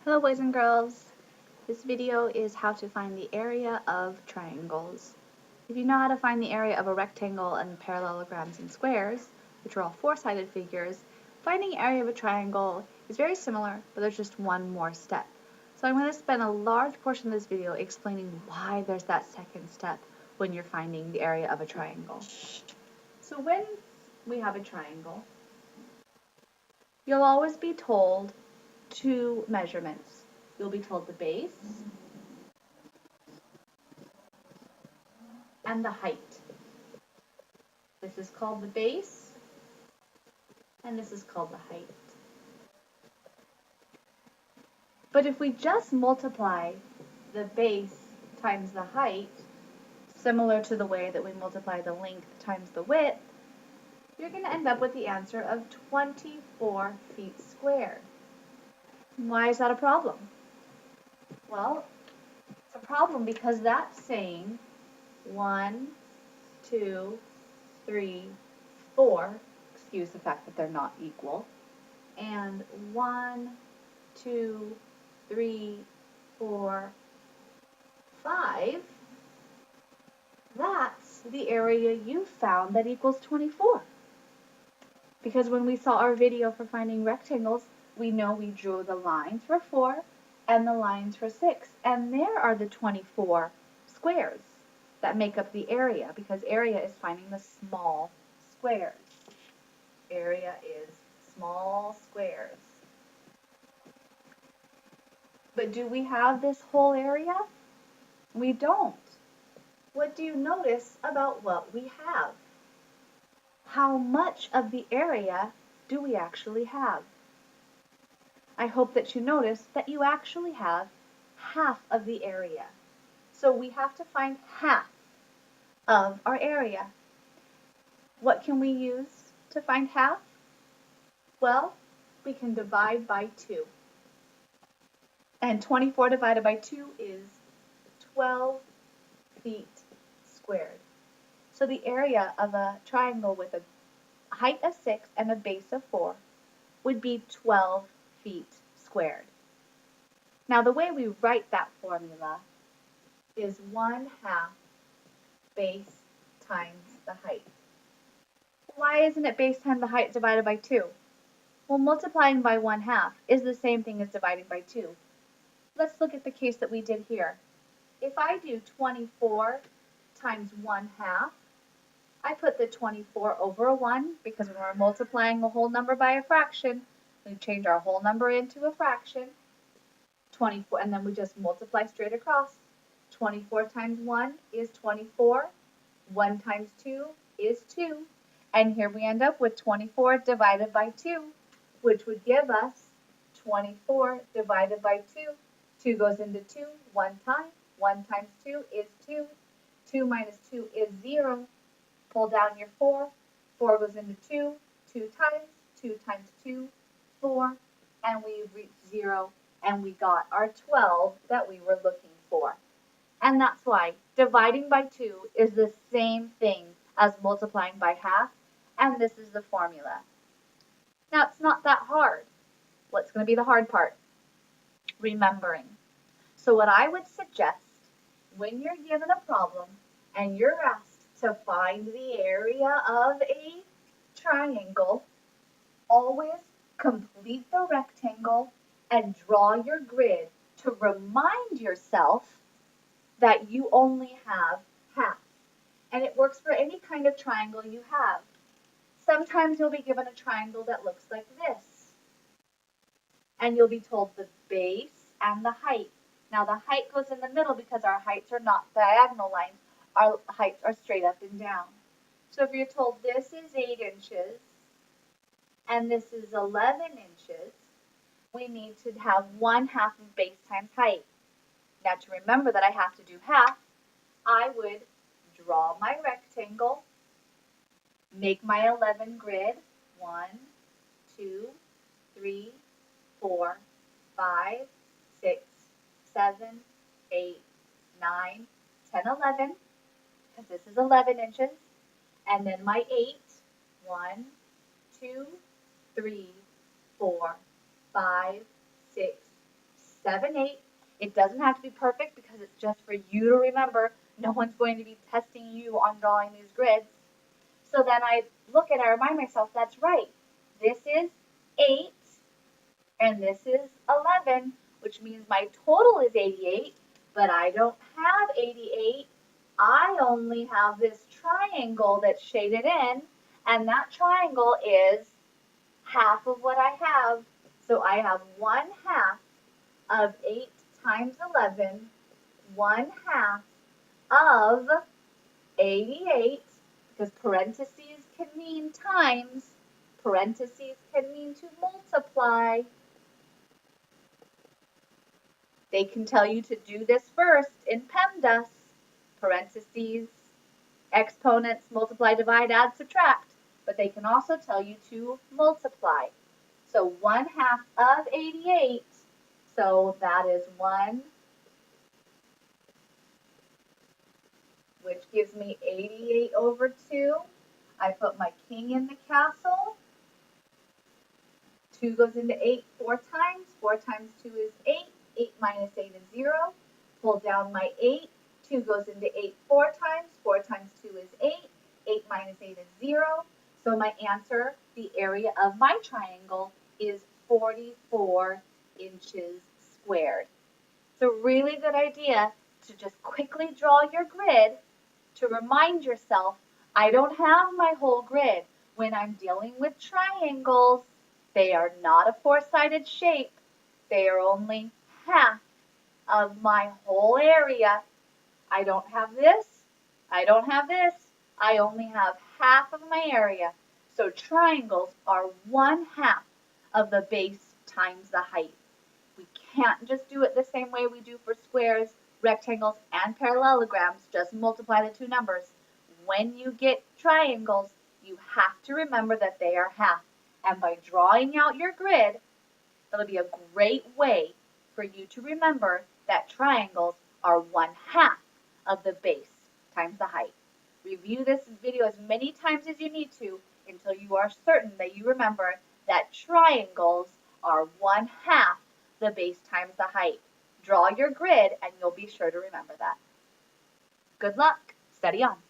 Hello boys and girls. This video is how to find the area of triangles. If you know how to find the area of a rectangle and parallelograms and squares, which are all four-sided figures, finding the area of a triangle is very similar, but there's just one more step. So I'm going to spend a large portion of this video explaining why there's that second step when you're finding the area of a triangle. So when we have a triangle, you'll always be told two measurements. You'll be told the base and the height. This is called the base, and this is called the height. But if we just multiply the base times the height, similar to the way that we multiply the length times the width, you're going to end up with the answer of 24 feet squared. Why is that a problem? Well, it's a problem because that's saying 1, 2, 3, 4, excuse the fact that they're not equal, and 1, 2, 3, 4, 5, that's the area you found that equals 24. Because when we saw our video for finding rectangles, we know we drew the lines for 4 and the lines for 6, and there are the 24 squares that make up the area, because area is finding the small squares. Area is small squares. But do we have this whole area? We don't. What do you notice about what we have? How much of the area do we actually have? I hope that you notice that you actually have half of the area. So we have to find half of our area. What can we use to find half? Well, we can divide by 2. And 24 divided by 2 is 12 feet squared. So the area of a triangle with a height of 6 and a base of 4 would be 12 feet squared. Now the way we write that formula is 1/2 base times the height. Why isn't it base times the height divided by 2? Well, multiplying by 1/2 is the same thing as dividing by 2. Let's look at the case that we did here. If I do 24 times 1/2, I put the 24 over a 1 because when we're multiplying a whole number by a fraction, we change our whole number into a fraction. 24, and then we just multiply straight across. 24 times 1 is 24. 1 times 2 is 2. And here we end up with 24 divided by 2, which would give us 24 divided by 2. 2 goes into 2 one time. 1 times 2 is 2. 2 minus 2 is 0. Pull down your 4. 4 goes into 2. 2 times. 2 times 2, 4. And we reached 0. And we got our 12 that we were looking for. And that's why dividing by 2 is the same thing as multiplying by half. And this is the formula. Now, it's not that hard. What's going to be the hard part? Remembering. So what I would suggest when you're given a problem and you're asked to find the area of a triangle, always complete the rectangle and draw your grid to remind yourself that you only have half. And it works for any kind of triangle you have. Sometimes you'll be given a triangle that looks like this. And you'll be told the base and the height. Now the height goes in the middle because our heights are not diagonal lines. Our heights are straight up and down. So if you're told this is 8 inches and this is 11 inches, we need to have 1/2 of base times height. Now to remember that I have to do half, I would draw my rectangle, make my 11 grid, 1, 2, 3, 4, 5, 6, 7, 8, 9, 10, 11, because this is 11 inches, and then my 8, 1, 2, 3, 4, 5, 6, 7, 8. It doesn't have to be perfect because it's just for you to remember. No one's going to be testing you on drawing these grids. So then I look and I remind myself, that's right. This is 8 and this is 11, which means my total is 88, but I don't have 88. I only have this triangle that's shaded in, and that triangle is half of what I have. So I have 1/2 of 8 times 11, 1/2 of 88, because parentheses can mean times, parentheses can mean to multiply. They can tell you to do this first in PEMDAS, parentheses, exponents, multiply, divide, add, subtract, but they can also tell you to multiply. So 1/2 of 88, so that is 1, which gives me 88 over 2. I put my king in the castle. 2 goes into 8 4 times. 4 times 2 is 8. 8 minus 8 is 0. Pull down my 8. 2 goes into 8 4 times. 4 times 2 is 8. 8 minus 8 is 0. So my answer, the area of my triangle, is 44 inches squared. It's a really good idea to just quickly draw your grid to remind yourself, I don't have my whole grid. When I'm dealing with triangles, they are not a four-sided shape. They are only half of my whole area. I don't have this. I don't have this. I only have half of my area. So triangles are 1/2 of the base times the height. We can't just do it the same way we do for squares, rectangles, and parallelograms. Just multiply the two numbers. When you get triangles, you have to remember that they are half. And by drawing out your grid, it'll be a great way for you to remember that triangles are 1/2 of the base times the height. Review this video as many times as you need to until you are certain that you remember that triangles are 1/2 the base times the height. Draw your grid and you'll be sure to remember that. Good luck. Study on.